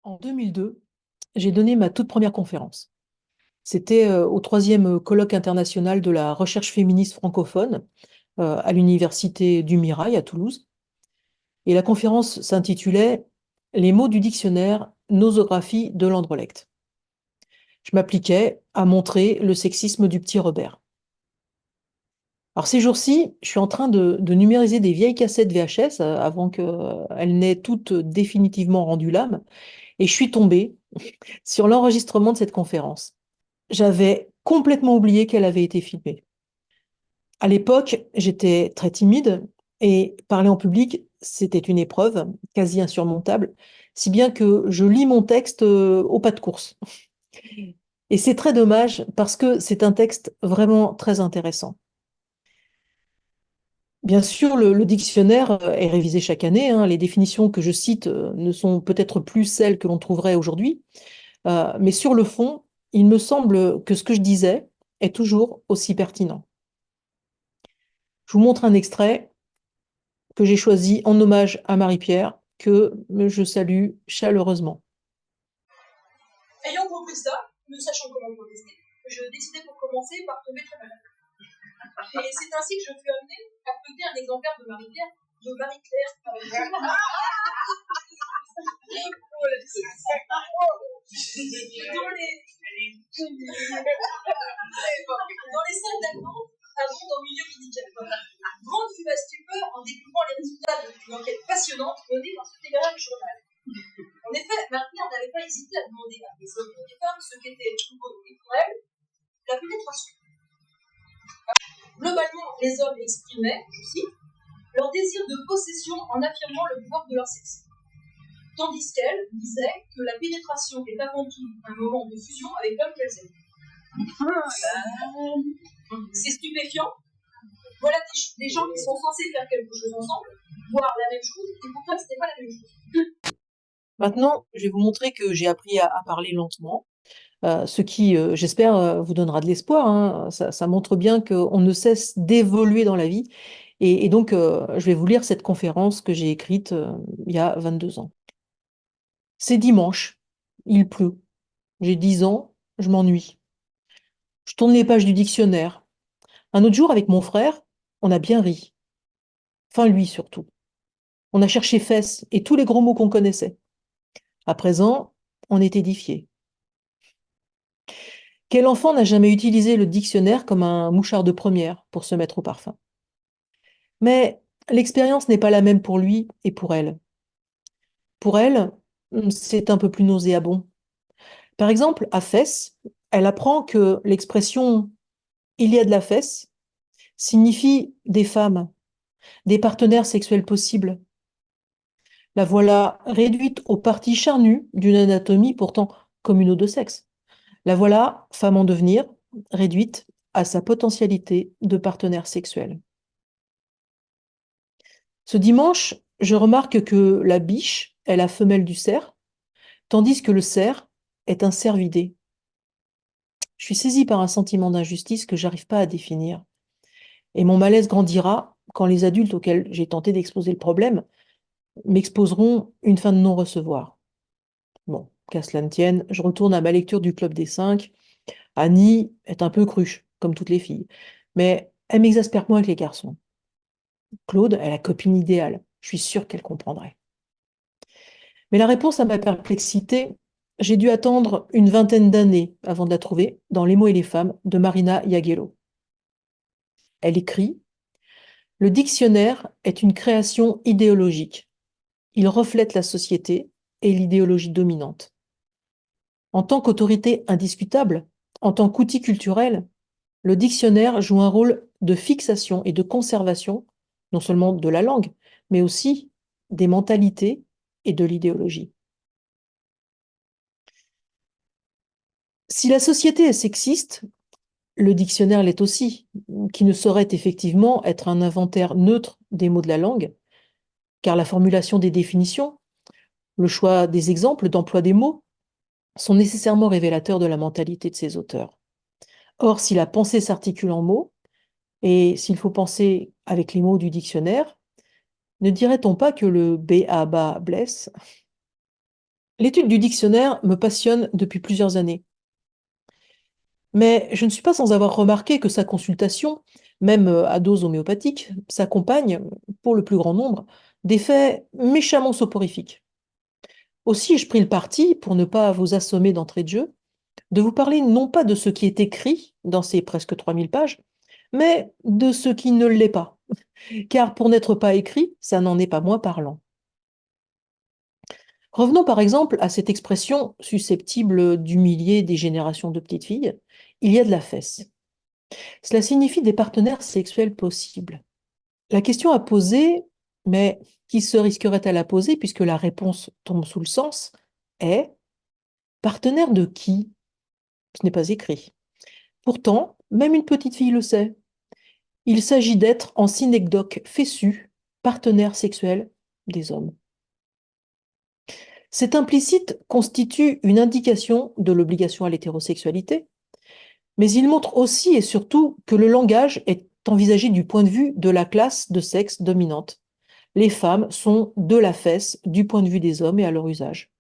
En 2002, j'ai donné ma toute première conférence. C'était au troisième colloque international de la recherche féministe francophone à l'université du Mirail à Toulouse. Et la conférence s'intitulait Les mots du dictionnaire, nosographie de l'Androlecte. Je m'appliquais à montrer le sexisme du petit Robert. Alors ces jours-ci, je suis en train de numériser des vieilles cassettes VHS avant qu'elles n'aient toutes définitivement rendu l'âme, et je suis tombée sur l'enregistrement de cette conférence. J'avais complètement oublié qu'elle avait été filmée. À l'époque, j'étais très timide et parler en public, c'était une épreuve quasi insurmontable, si bien que je lis mon texte au pas de course. Et c'est très dommage parce que c'est un texte vraiment très intéressant. Bien sûr, le dictionnaire est révisé chaque année, hein. Les définitions que je cite ne sont peut-être plus celles que l'on trouverait aujourd'hui, mais sur le fond, il me semble que ce que je disais est toujours aussi pertinent. Je vous montre un extrait que j'ai choisi en hommage à Marie-Pierre, que je salue chaleureusement. Ayant compris ça, ne sachant comment protester, je décidai pour commencer par tomber très malade. Et c'est ainsi que je fus amené à feuilleter un exemplaire de Marie-Pierre, de Marie-Claire, dans les salles d'attente abondent en milieu médical. Grande fut ma stupeur en découvrant les résultats d'une enquête passionnante menée par ce télégramme journal. En effet, Marie-Pierre n'avait pas hésité à demander à des hommes et des femmes ce qu'était pour elle la pénétration. Globalement, les hommes exprimaient, je cite, leur désir de possession en affirmant le pouvoir de leur sexe. Tandis qu'elle disait que la pénétration est avant tout un moment de fusion avec l'homme qu'elles aiment. C'est stupéfiant. Voilà des gens qui sont censés faire quelque chose ensemble, voir la même chose, et pourtant ce n'est pas la même chose. Maintenant, je vais vous montrer que j'ai appris à parler lentement, ce qui, j'espère, vous donnera de l'espoir, hein. Ça montre bien qu'on ne cesse d'évoluer dans la vie. Et donc, je vais vous lire cette conférence que j'ai écrite il y a 22 ans. C'est dimanche, il pleut. J'ai 10 ans, je m'ennuie. Je tourne les pages du dictionnaire. Un autre jour, avec mon frère, on a bien ri. Enfin, lui surtout. On a cherché fesses et tous les gros mots qu'on connaissait. À présent, on est édifié. Quel enfant n'a jamais utilisé le dictionnaire comme un mouchard de première pour se mettre au parfum? Mais l'expérience n'est pas la même pour lui et pour elle. Pour elle, c'est un peu plus nauséabond. Par exemple, à Fès, elle apprend que l'expression il y a de la fesse signifie des femmes, des partenaires sexuels possibles. La voilà réduite aux parties charnues d'une anatomie pourtant commune aux deux sexes. La voilà, femme en devenir, réduite à sa potentialité de partenaire sexuel. Ce dimanche, je remarque que la biche est la femelle du cerf, tandis que le cerf est un cervidé. Je suis saisie par un sentiment d'injustice que j'arrive pas à définir. Et mon malaise grandira quand les adultes auxquels j'ai tenté d'exposer le problème m'exposeront une fin de non-recevoir. Bon, qu'à cela ne tienne, je retourne à ma lecture du Club des Cinq. Annie est un peu cruche, comme toutes les filles, mais elle m'exaspère moins que les garçons. Claude est la copine idéale. Je suis sûre qu'elle comprendrait. Mais la réponse à ma perplexité, j'ai dû attendre une vingtaine d'années avant de la trouver dans Les mots et les femmes de Marina Yagello. Elle écrit: Le dictionnaire est une création idéologique. Il reflète la société et l'idéologie dominante. En tant qu'autorité indiscutable, en tant qu'outil culturel, le dictionnaire joue un rôle de fixation et de conservation, non seulement de la langue, mais aussi des mentalités et de l'idéologie. Si la société est sexiste, le dictionnaire l'est aussi, qui ne saurait effectivement être un inventaire neutre des mots de la langue, car la formulation des définitions, le choix des exemples d'emploi des mots sont nécessairement révélateurs de la mentalité de ses auteurs. Or, si la pensée s'articule en mots, et s'il faut penser avec les mots du dictionnaire, ne dirait-on pas que le b.a.-ba blesse? L'étude du dictionnaire me passionne depuis plusieurs années. Mais je ne suis pas sans avoir remarqué que sa consultation, même à dose homéopathique, s'accompagne, pour le plus grand nombre, d'effets méchamment soporifiques. Aussi ai-je pris le parti, pour ne pas vous assommer d'entrée de jeu, de vous parler non pas de ce qui est écrit dans ces presque 3000 pages, mais de ce qui ne l'est pas. Car pour n'être pas écrit, ça n'en est pas moins parlant. Revenons par exemple à cette expression susceptible d'humilier des générations de petites filles, il y a de la fesse. Cela signifie des partenaires sexuels possibles. La question à poser, mais qui se risquerait à la poser puisque la réponse tombe sous le sens, est partenaire de qui? Ce n'est pas écrit. Pourtant, même une petite fille le sait. Il s'agit d'être en synecdoque fessu, partenaire sexuel des hommes. Cet implicite constitue une indication de l'obligation à l'hétérosexualité, mais il montre aussi et surtout que le langage est envisagé du point de vue de la classe de sexe dominante. Les femmes sont de la fesse du point de vue des hommes et à leur usage.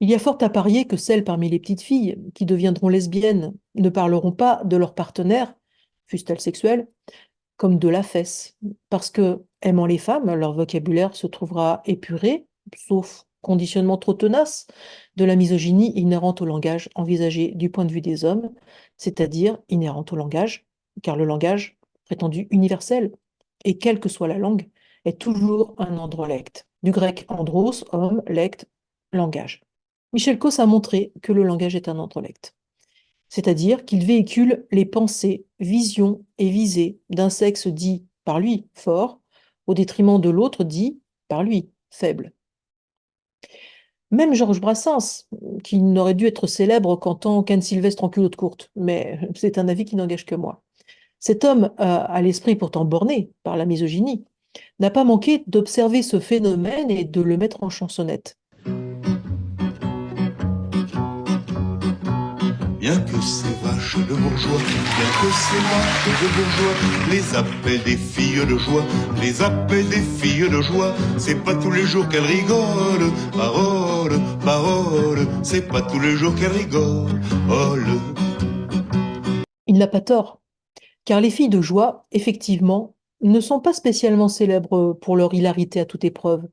Il y a fort à parier que celles parmi les petites filles qui deviendront lesbiennes ne parleront pas de leur partenaire, fût-elle sexuelle, comme de la fesse, parce que, aimant les femmes, leur vocabulaire se trouvera épuré, sauf conditionnement trop tenace, de la misogynie inhérente au langage envisagé du point de vue des hommes, c'est-à-dire inhérente au langage, car le langage, prétendu universel, et quelle que soit la langue, est toujours un androlecte. Du grec andros, homme, lecte, langage. Michel Causse a montré que le langage est un androlecte, c'est-à-dire qu'il véhicule les pensées, visions et visées d'un sexe dit par lui fort, au détriment de l'autre dit par lui faible. Même Georges Brassens, qui n'aurait dû être célèbre qu'en tant qu'Anne Sylvestre en culotte courte, mais c'est un avis qui n'engage que moi. Cet homme, à l'esprit pourtant borné par la misogynie, n'a pas manqué d'observer ce phénomène et de le mettre en chansonnette. Bien que ces vaches de bourgeois, bien que ces vaches de bourgeois, les appellent des filles de joie, les appellent des filles de joie, c'est pas tous les jours qu'elles rigolent, parole, parole, c'est pas tous les jours qu'elles rigolent. Il n'a pas tort, car les filles de joie, effectivement, ne sont pas spécialement célèbres pour leur hilarité à toute épreuve,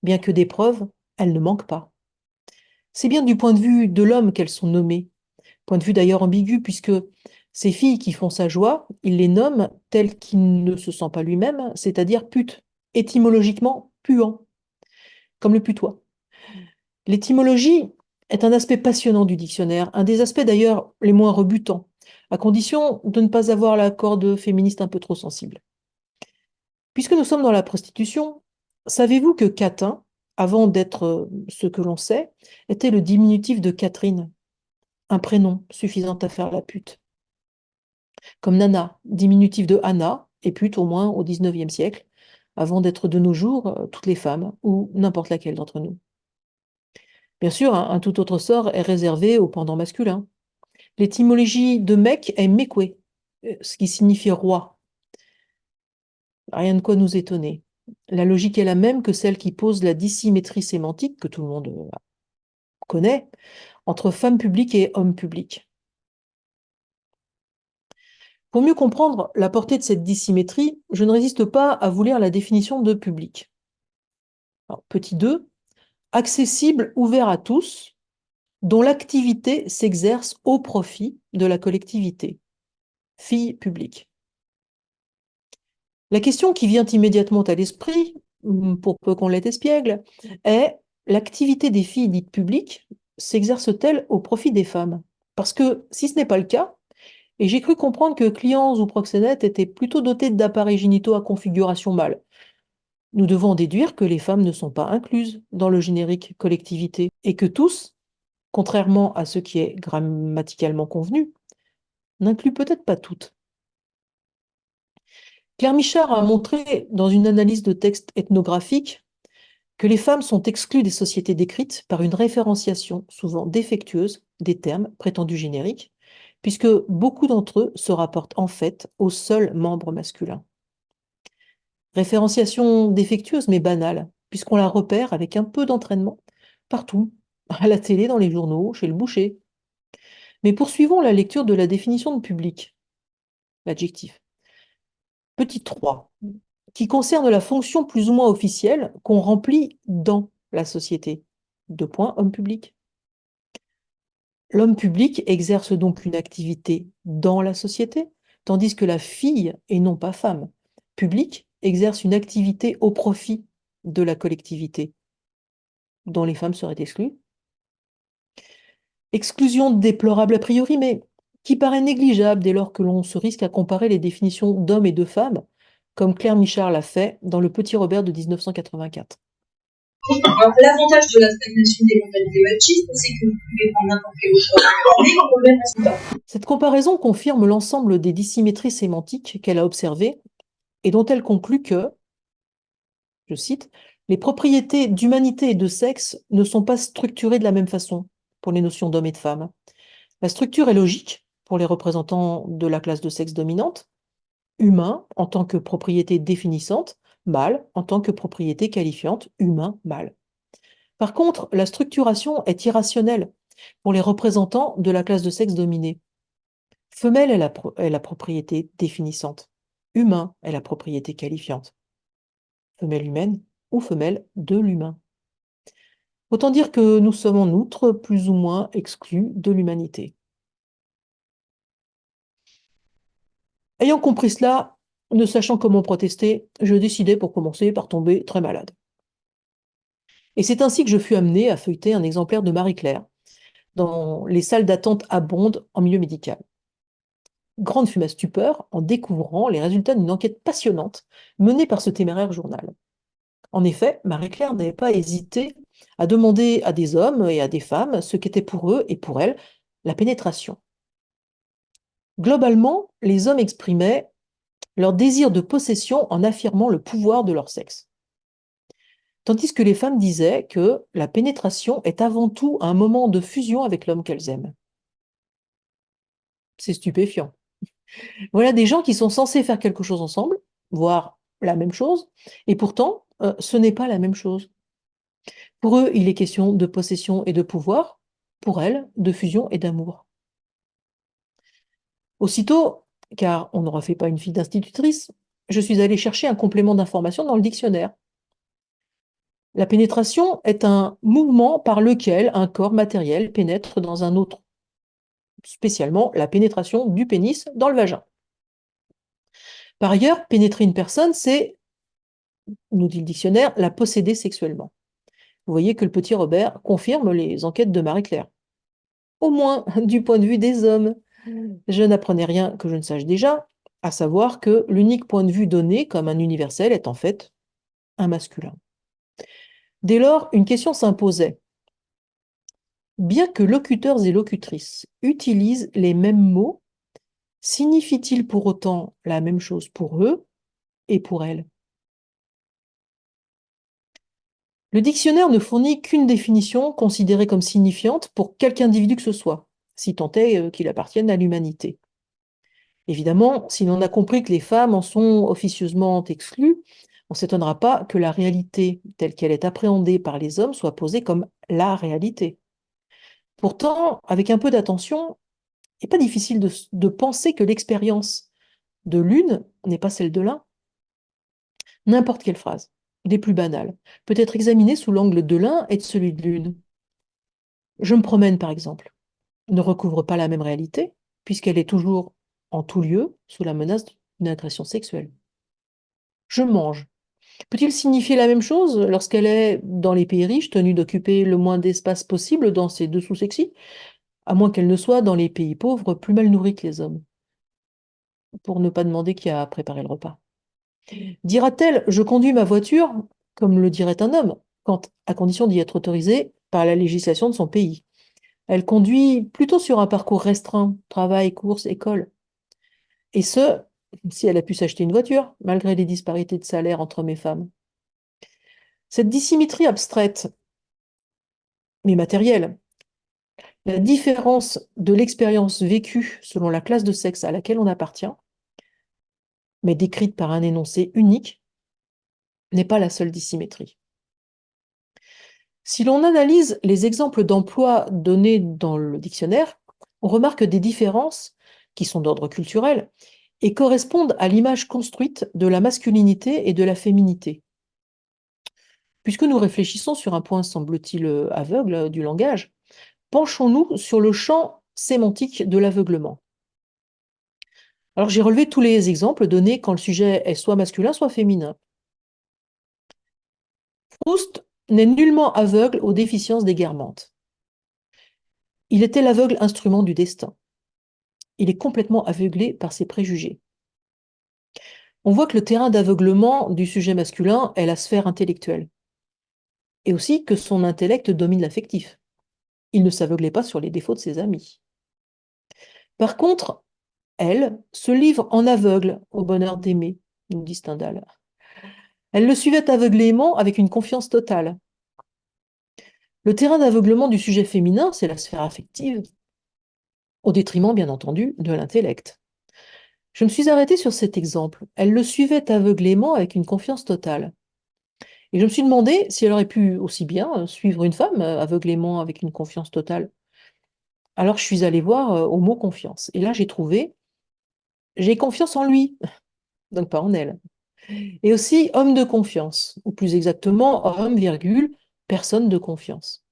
bien que d'épreuves, elles ne manquent pas. C'est bien du point de vue de l'homme qu'elles sont nommées, point de vue d'ailleurs ambigu, puisque ces filles qui font sa joie, il les nomme telles qu'il ne se sent pas lui-même, c'est-à-dire putes, étymologiquement puant, comme le putois. L'étymologie est un aspect passionnant du dictionnaire, un des aspects d'ailleurs les moins rebutants, à condition de ne pas avoir la corde féministe un peu trop sensible. Puisque nous sommes dans la prostitution, savez-vous que Catin, avant d'être ce que l'on sait, était le diminutif de Catherine, un prénom suffisant à faire la pute. Comme Nana, diminutif de Anna, et pute au moins au XIXe siècle, avant d'être de nos jours toutes les femmes, ou n'importe laquelle d'entre nous. Bien sûr, un tout autre sort est réservé au pendant masculin. L'étymologie de mec est mekwe, ce qui signifie roi. Rien de quoi nous étonner. La logique est la même que celle qui pose la dissymétrie sémantique, que tout le monde connaît, entre femme publique et homme public. Pour mieux comprendre la portée de cette dissymétrie, je ne résiste pas à vous lire la définition de public. Alors, petit 2, accessible, ouvert à tous, dont l'activité s'exerce au profit de la collectivité. Fille publique. La question qui vient immédiatement à l'esprit, pour peu qu'on l'ait espiègle, est l'activité des filles dites publiques s'exerce-t-elle au profit des femmes? Parce que si ce n'est pas le cas, et j'ai cru comprendre que clients ou proxénètes étaient plutôt dotés d'appareils génitaux à configuration mâle, nous devons en déduire que les femmes ne sont pas incluses dans le générique collectivité et que tous, contrairement à ce qui est grammaticalement convenu, n'incluent peut-être pas toutes. Claire Michard a montré, dans une analyse de texte ethnographique, que les femmes sont exclues des sociétés décrites par une référenciation souvent défectueuse des termes prétendus génériques, puisque beaucoup d'entre eux se rapportent en fait au seul membre masculin. Référenciation défectueuse mais banale, puisqu'on la repère avec un peu d'entraînement partout, à la télé, dans les journaux, chez le boucher. Mais poursuivons la lecture de la définition de public, l'adjectif. Petit 3, qui concerne la fonction plus ou moins officielle qu'on remplit dans la société. Deux points, homme public. L'homme public exerce donc une activité dans la société, tandis que la fille, et non pas femme, publique, exerce une activité au profit de la collectivité, dont les femmes seraient exclues. Exclusion déplorable a priori, mais qui paraît négligeable dès lors que l'on se risque à comparer les définitions d'homme et de femme, comme Claire Michard l'a fait dans Le Petit Robert de 1984. Alors, l'avantage de la stagnation des mentalités machistes, c'est que vous pouvez prendre n'importe quel choix, mais pour le même résultat. Cette comparaison confirme l'ensemble des dissymétries sémantiques qu'elle a observées et dont elle conclut que, je cite, les propriétés d'humanité et de sexe ne sont pas structurées de la même façon pour les notions d'homme et de femme. La structure est logique pour les représentants de la classe de sexe dominante, humain en tant que propriété définissante, mâle en tant que propriété qualifiante, humain, mâle. Par contre, la structuration est irrationnelle pour les représentants de la classe de sexe dominée. Femelle est la propriété définissante, humain est la propriété qualifiante, femelle humaine ou femelle de l'humain. Autant dire que nous sommes en outre plus ou moins exclus de l'humanité. Ayant compris cela, ne sachant comment protester, je décidai pour commencer par tomber très malade. Et c'est ainsi que je fus amené à feuilleter un exemplaire de Marie-Claire dans les salles d'attente abondent en milieu médical. Grande fut ma stupeur en découvrant les résultats d'une enquête passionnante menée par ce téméraire journal. En effet, Marie-Claire n'avait pas hésité à demander à des hommes et à des femmes ce qu'était pour eux et pour elles la pénétration. Globalement, les hommes exprimaient leur désir de possession en affirmant le pouvoir de leur sexe. Tandis que les femmes disaient que la pénétration est avant tout un moment de fusion avec l'homme qu'elles aiment. C'est stupéfiant. Voilà des gens qui sont censés faire quelque chose ensemble, voire la même chose, et pourtant, ce n'est pas la même chose. Pour eux, il est question de possession et de pouvoir, pour elles, de fusion et d'amour. Aussitôt, car on n'aura fait pas une fille d'institutrice, je suis allée chercher un complément d'information dans le dictionnaire. La pénétration est un mouvement par lequel un corps matériel pénètre dans un autre, spécialement la pénétration du pénis dans le vagin. Par ailleurs, pénétrer une personne, c'est, nous dit le dictionnaire, la posséder sexuellement. Vous voyez que le petit Robert confirme les enquêtes de Marie-Claire. Au moins, du point de vue des hommes. Je n'apprenais rien que je ne sache déjà, à savoir que l'unique point de vue donné comme un universel est en fait un masculin. Dès lors, une question s'imposait. Bien que locuteurs et locutrices utilisent les mêmes mots, signifie-t-il pour autant la même chose pour eux et pour elles? Le dictionnaire ne fournit qu'une définition considérée comme signifiante pour quelque individu que ce soit, si tant est qu'il appartienne à l'humanité. Évidemment, si l'on a compris que les femmes en sont officieusement exclues, on ne s'étonnera pas que la réalité telle qu'elle est appréhendée par les hommes soit posée comme la réalité. Pourtant, avec un peu d'attention, il n'est pas difficile de penser que l'expérience de l'une n'est pas celle de l'un. N'importe quelle phrase, des plus banales, peut être examinée sous l'angle de l'un et de celui de l'une. Je me promène, par exemple, ne recouvre pas la même réalité, puisqu'elle est toujours, en tout lieu, sous la menace d'une agression sexuelle. Je mange. Peut-il signifier la même chose lorsqu'elle est, dans les pays riches, tenue d'occuper le moins d'espace possible dans ses dessous sexy, à moins qu'elle ne soit, dans les pays pauvres, plus mal nourrie que les hommes, pour ne pas demander qui a préparé le repas. Dira-t-elle, je conduis ma voiture, comme le dirait un homme, quand, à condition d'y être autorisée par la législation de son pays. Elle conduit plutôt sur un parcours restreint, travail, courses, école. Et ce, si elle a pu s'acheter une voiture, malgré les disparités de salaire entre hommes et femmes. Cette dissymétrie abstraite, mais matérielle, la différence de l'expérience vécue selon la classe de sexe à laquelle on appartient, mais décrite par un énoncé unique, n'est pas la seule dissymétrie. Si l'on analyse les exemples d'emploi donnés dans le dictionnaire, on remarque des différences qui sont d'ordre culturel et correspondent à l'image construite de la masculinité et de la féminité. Puisque nous réfléchissons sur un point, semble-t-il, aveugle du langage, penchons-nous sur le champ sémantique de l'aveuglement. Alors j'ai relevé tous les exemples donnés quand le sujet est soit masculin, soit féminin. Proust n'est nullement aveugle aux déficiences des Guermantes. Il était l'aveugle instrument du destin. Il est complètement aveuglé par ses préjugés. On voit que le terrain d'aveuglement du sujet masculin est la sphère intellectuelle, et aussi que son intellect domine l'affectif. Il ne s'aveuglait pas sur les défauts de ses amis. Par contre, elle se livre en aveugle au bonheur d'aimer, nous dit Stendhal. Elle le suivait aveuglément avec une confiance totale. Le terrain d'aveuglement du sujet féminin, c'est la sphère affective, au détriment, bien entendu, de l'intellect. Je me suis arrêtée sur cet exemple. Elle le suivait aveuglément avec une confiance totale. Et je me suis demandé si elle aurait pu aussi bien suivre une femme aveuglément avec une confiance totale. Alors je suis allée voir au mot confiance. Et là, j'ai trouvé j'ai confiance en lui, donc pas en elle. Et aussi homme de confiance, ou plus exactement homme, virgule, personne de confiance.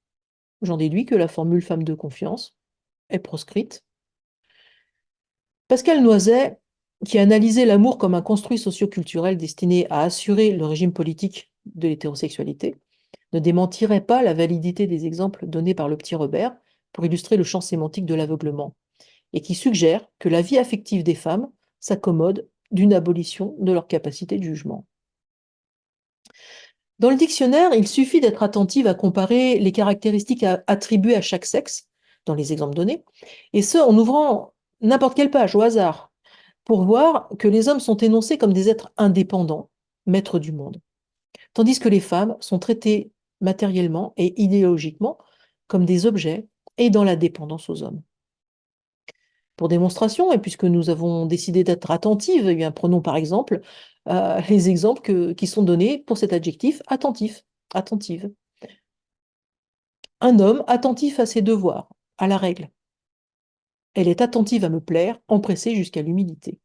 J'en déduis que la formule femme de confiance est proscrite. Pascal Noiset, qui analysait l'amour comme un construit socio-culturel destiné à assurer le régime politique de l'hétérosexualité, ne démentirait pas la validité des exemples donnés par le petit Robert pour illustrer le champ sémantique de l'aveuglement, et qui suggère que la vie affective des femmes s'accommode d'une abolition de leur capacité de jugement. Dans le dictionnaire, il suffit d'être attentive à comparer les caractéristiques attribuées à chaque sexe, dans les exemples donnés, et ce, en ouvrant n'importe quelle page au hasard, pour voir que les hommes sont énoncés comme des êtres indépendants, maîtres du monde, tandis que les femmes sont traitées matériellement et idéologiquement comme des objets et dans la dépendance aux hommes. Pour démonstration, et puisque nous avons décidé d'être attentives, eh bien, prenons par exemple les exemples qui sont donnés pour cet adjectif attentif, attentive. Un homme attentif à ses devoirs, à la règle. Elle est attentive à me plaire, empressée jusqu'à l'humilité.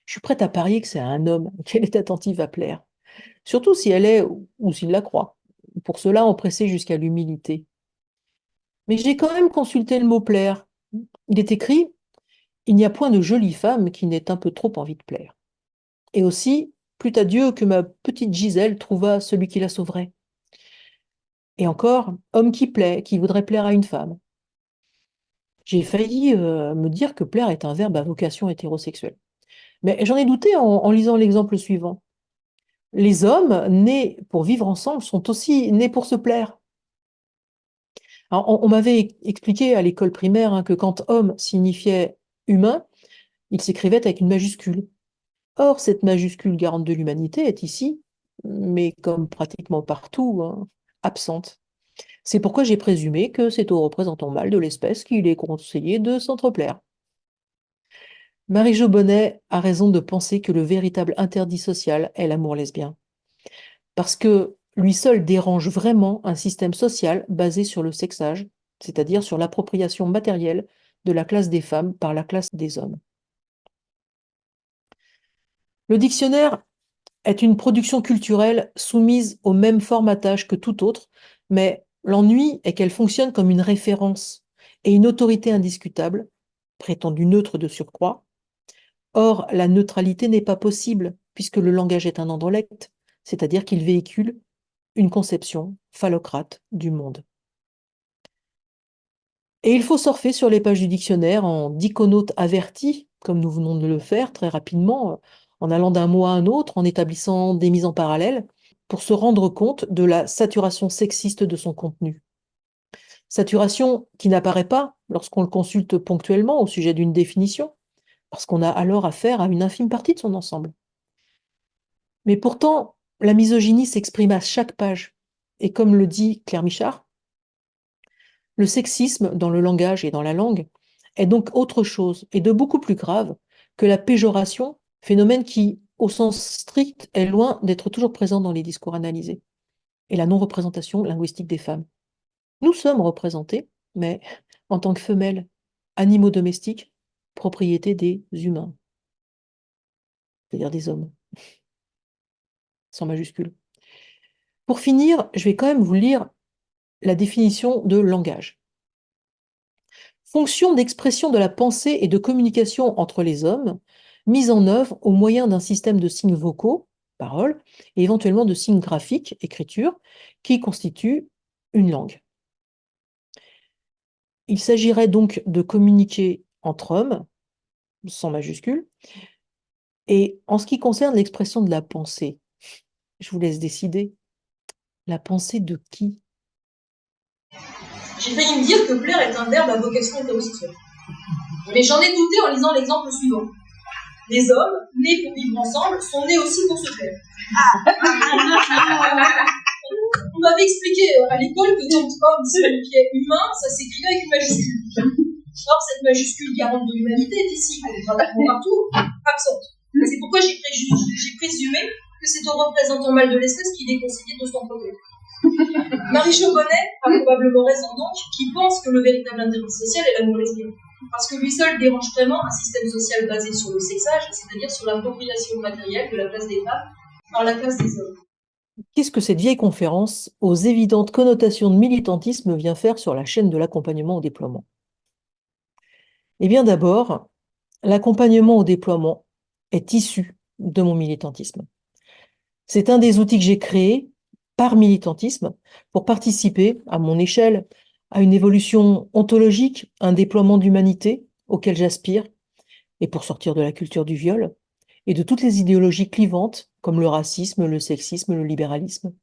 Je suis prête à parier que c'est à un homme qu'elle est attentive à plaire, surtout si elle est ou s'il la croit. Pour cela, empressée jusqu'à l'humilité. Mais j'ai quand même consulté le mot plaire. Il est écrit: il n'y a point de jolie femme qui n'ait un peu trop envie de plaire. Et aussi, plût à Dieu que ma petite Gisèle trouvât celui qui la sauverait. Et encore, homme qui plaît, qui voudrait plaire à une femme. J'ai failli me dire que plaire est un verbe à vocation hétérosexuelle. Mais j'en ai douté en lisant l'exemple suivant. Les hommes nés pour vivre ensemble sont aussi nés pour se plaire. Alors, on m'avait expliqué à l'école primaire que quand homme signifiait humain, il s'écrivait avec une majuscule. Or, cette majuscule garante de l'humanité est ici, mais comme pratiquement partout, absente. C'est pourquoi j'ai présumé que c'est au représentant mâle de l'espèce qu'il est conseillé de s'entreplaire. Marie-Jo Bonnet a raison de penser que le véritable interdit social est l'amour lesbien, parce que lui seul dérange vraiment un système social basé sur le sexage, c'est-à-dire sur l'appropriation matérielle de la classe des femmes par la classe des hommes. Le dictionnaire est une production culturelle soumise au même formatage que tout autre, mais l'ennui est qu'elle fonctionne comme une référence et une autorité indiscutable, prétendue neutre de surcroît. Or, la neutralité n'est pas possible, puisque le langage est un androlecte, c'est-à-dire qu'il véhicule une conception phallocrate du monde. Et il faut surfer sur les pages du dictionnaire en diconaute averti, comme nous venons de le faire très rapidement, en allant d'un mot à un autre, en établissant des mises en parallèle, pour se rendre compte de la saturation sexiste de son contenu. Saturation qui n'apparaît pas lorsqu'on le consulte ponctuellement au sujet d'une définition, parce qu'on a alors affaire à une infime partie de son ensemble. Mais pourtant, la misogynie s'exprime à chaque page, et comme le dit Claire Michard, le sexisme dans le langage et dans la langue est donc autre chose et de beaucoup plus grave que la péjoration, phénomène qui, au sens strict, est loin d'être toujours présent dans les discours analysés. et la non-représentation linguistique des femmes. Nous sommes représentés, mais en tant que femelles, animaux domestiques, propriété des humains, c'est-à-dire des hommes, sans majuscule. Pour finir, je vais quand même vous lire la définition de langage. Fonction d'expression de la pensée et de communication entre les hommes, mise en œuvre au moyen d'un système de signes vocaux, paroles, et éventuellement de signes graphiques, écriture, qui constituent une langue. Il s'agirait donc de communiquer entre hommes, sans majuscule, et en ce qui concerne l'expression de la pensée, je vous laisse décider. La pensée de qui? J'ai failli me dire que plaire est un verbe à vocation hétérosexuelle. Mais j'en ai douté en lisant l'exemple suivant. Les hommes, nés pour vivre ensemble, sont nés aussi pour se plaire. On m'avait expliqué à l'école que quand homme signifiait humain, ça s'écrivait avec une majuscule. Or, cette majuscule garante de l'humanité est ici, pratiquement partout, absente. C'est pourquoi j'ai présumé que c'est au représentant mâle de l'espèce qu'il est conseillé de s'en protéger. Marie-Jo Bonnet a probablement raison donc, qui pense que le véritable intérêt social est l'amour lesbien. Parce que lui seul dérange vraiment un système social basé sur le sexage, c'est-à-dire sur l'appropriation matérielle de la place des femmes par la classe des hommes. Qu'est-ce que cette vieille conférence, aux évidentes connotations de militantisme, vient faire sur la chaîne de l'accompagnement au déploiement? Eh bien d'abord, l'accompagnement au déploiement est issu de mon militantisme. C'est un des outils que j'ai créé par militantisme pour participer, à mon échelle, à une évolution ontologique, un déploiement d'humanité auquel j'aspire, et pour sortir de la culture du viol et de toutes les idéologies clivantes comme le racisme, le sexisme, le libéralisme.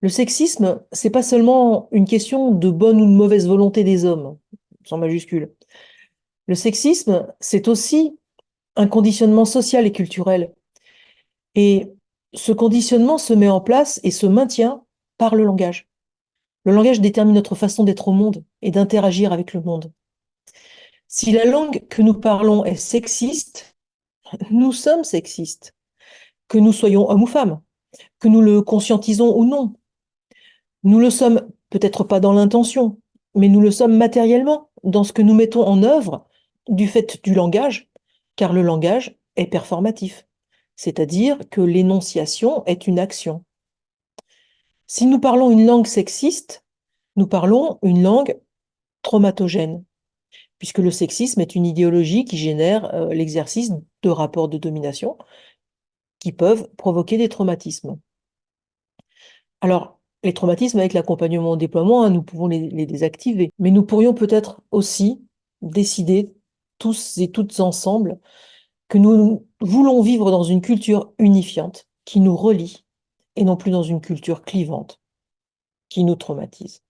Le sexisme, c'est pas seulement une question de bonne ou de mauvaise volonté des hommes, sans majuscule. Le sexisme, c'est aussi un conditionnement social et culturel. Et ce conditionnement se met en place et se maintient par le langage. Le langage détermine notre façon d'être au monde et d'interagir avec le monde. Si la langue que nous parlons est sexiste, nous sommes sexistes, que nous soyons hommes ou femmes, que nous le conscientisons ou non. Nous le sommes peut-être pas dans l'intention, mais nous le sommes matériellement dans ce que nous mettons en œuvre du fait du langage, car le langage est performatif, c'est-à-dire que l'énonciation est une action. Si nous parlons une langue sexiste, nous parlons une langue traumatogène, puisque le sexisme est une idéologie qui génère l'exercice de rapports de domination qui peuvent provoquer des traumatismes. Alors, les traumatismes avec l'accompagnement au déploiement, nous pouvons les désactiver, mais nous pourrions peut-être aussi décider, tous et toutes ensemble, que nous voulons vivre dans une culture unifiante qui nous relie, et non plus dans une culture clivante qui nous traumatise.